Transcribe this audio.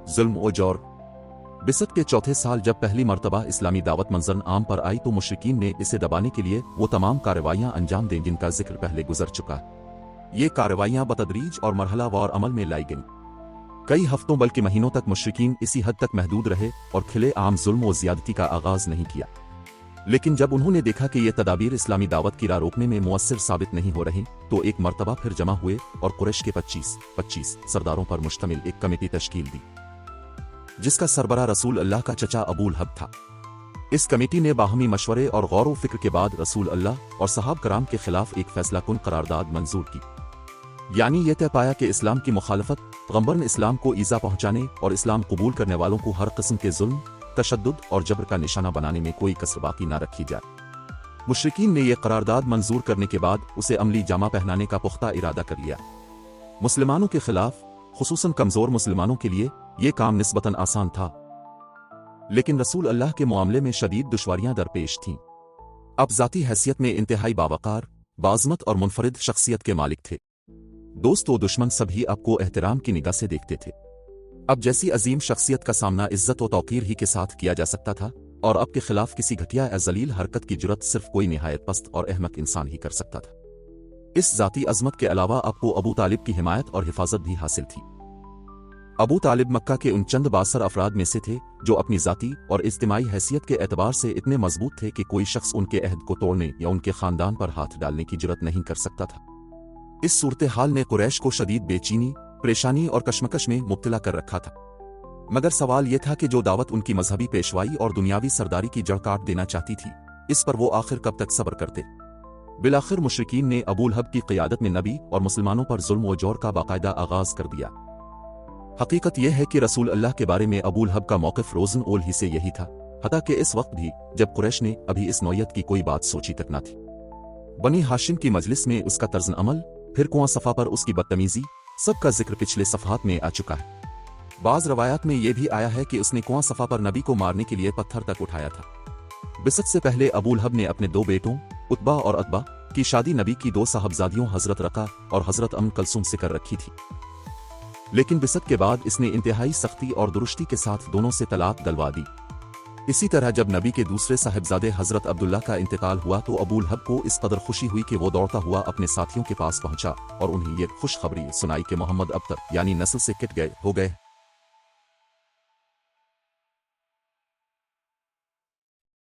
जुल्म और जौर। बिसत के चौथे साल जब पहली मर्तबा इस्लामी दावत मंजर आम पर आई तो मुशरिकीन ने इसे दबाने के लिए वो तमाम कार्रवाइयां अंजाम दें जिनका जिक्र पहले गुजर चुका है। ये कार्रवाइयां बतदरीज और मरहलावार अमल में लाई गईं। कई हफ्तों बल्कि महीनों तक मुशरिकीन इसी हद तक महदूद रहे और खिले आम जुल्म और ज्यादती का आगाज नहीं किया। लेकिन जब उन्होंने देखा कि ये तदाबीर इस्लामी दावत की राह रोकने में मुअस्सिर साबित नहीं हो रही तो एक मर्तबा फिर जमा हुए और कुरैश के 25 सरदारों पर मुश्तमिल एक कमेटी तश्कील दी जिसका सरबराह रसूल अल्लाह का चचा अबू लहब था। इस कमेटी ने बाहमी मशवरे और गौर व फिक्र के बाद रसूल अल्लाह और सहाब कराम के खिलाफ एक फैसला कुन करारदाद मंजूर की। यानी यह तय पाया कि इस्लाम की मुखालफत, पैगंबर इस्लाम को ईजा पहुंचाने और इस्लाम कबूल करने वालों को हर किस्म के जुल्म, तशद्दुद और जबर का निशाना बनाने में कोई कसर बाकी न रखी जाए। मुशरिकीन ने यह करारदाद मंजूर करने के बाद उसे अमली जामा पहनाने का पुख्ता इरादा कर लिया। मुसलमानों के खिलाफ, खुसूसन कमजोर मुसलमानों के लिए यह काम निस्बतन आसान था, लेकिन रसूल अल्लाह के मामले में शदीद दुश्वारियां दरपेश थीं। अब जाती हैसियत में इंतहाई बावकार, बाज़मत और मुनफरिद शख्सियत के मालिक थे। दोस्त व दुश्मन सभी आपको एहतराम की निगाह से देखते थे। अब जैसी अजीम शख्सियत का सामना इज्जत व तौकीर ही के साथ किया जा सकता था और अब के खिलाफ किसी घटिया या जलील हरकत की जुर्रत सिर्फ कोई निहायत पस्त और अहमक इंसान ही कर सकता था। इस जाती अजमत के अलावा आपको अबू तालिब की हिमायत और हिफाजत भी हासिल थी। अबू तालिब मक्का के उन चंद बासर अफराद में से थे जो अपनी जाती और इज्तिमाई हैसियत के एतबार से इतने मजबूत थे कि कोई शख्स उनके अहद को तोड़ने या उनके खानदान पर हाथ डालने की जुर्रत नहीं कर सकता था। इस सूरत हाल ने कुरैश को शदीद बेचैनी, परेशानी और कशमकश में मुब्तला कर रखा था। मगर सवाल यह था कि जो दावत उनकी मजहबी पेशवाई और दुनियावी सरदारी की जड़ काट देना चाहती थी, इस पर वो आखिर कब तक सब्र करते। बिलाखिर मुशरिकीन ने अबू लहब की क़ियादत में नबी और मुसलमानों पर जुल्म व जौर का बाकायदा आगाज कर दिया। हकीकत यह है कि रसूल अल्लाह के बारे में अबू लहब का मौक़िफ़ रोज़न ओल ही से यही था, हता कि इस वक्त भी जब कुरैश ने अभी इस नौयत की कोई बात सोची तक न थी। बनी हाशिम की मजलिस में उसका तर्ज़ अमल, फिर कुआं सफ़ा पर उसकी बदतमीजी, सबका जिक्र पिछले सफ़हात में आ चुका है। बाज़ रवायात में यह भी आया है कि उसने कुआं सफ़ा पर नबी को मारने के लिए पत्थर तक उठाया था। बिसत से पहले अबू लहब ने अपने दो बेटों उत्बा और अतबा की शादी नबी की दो साहबजादियों हजरत रका और हजरत अम कलसूम से कर रखी थी। लेकिन बिसत के बाद इसने इंतहाई सख्ती और दुरुस्ती के साथ दोनों से तलाक दिलवा दी। इसी तरह जब नबी के दूसरे साहिबजादे हजरत अब्दुल्ला का इंतकाल हुआ तो अबू लहब को इस कदर खुशी हुई कि वो दौड़ता हुआ अपने साथियों के पास पहुंचा और उन्हें ये खुशखबरी सुनाई कि मोहम्मद अब तक यानी नस्ल से कट गए हो गए।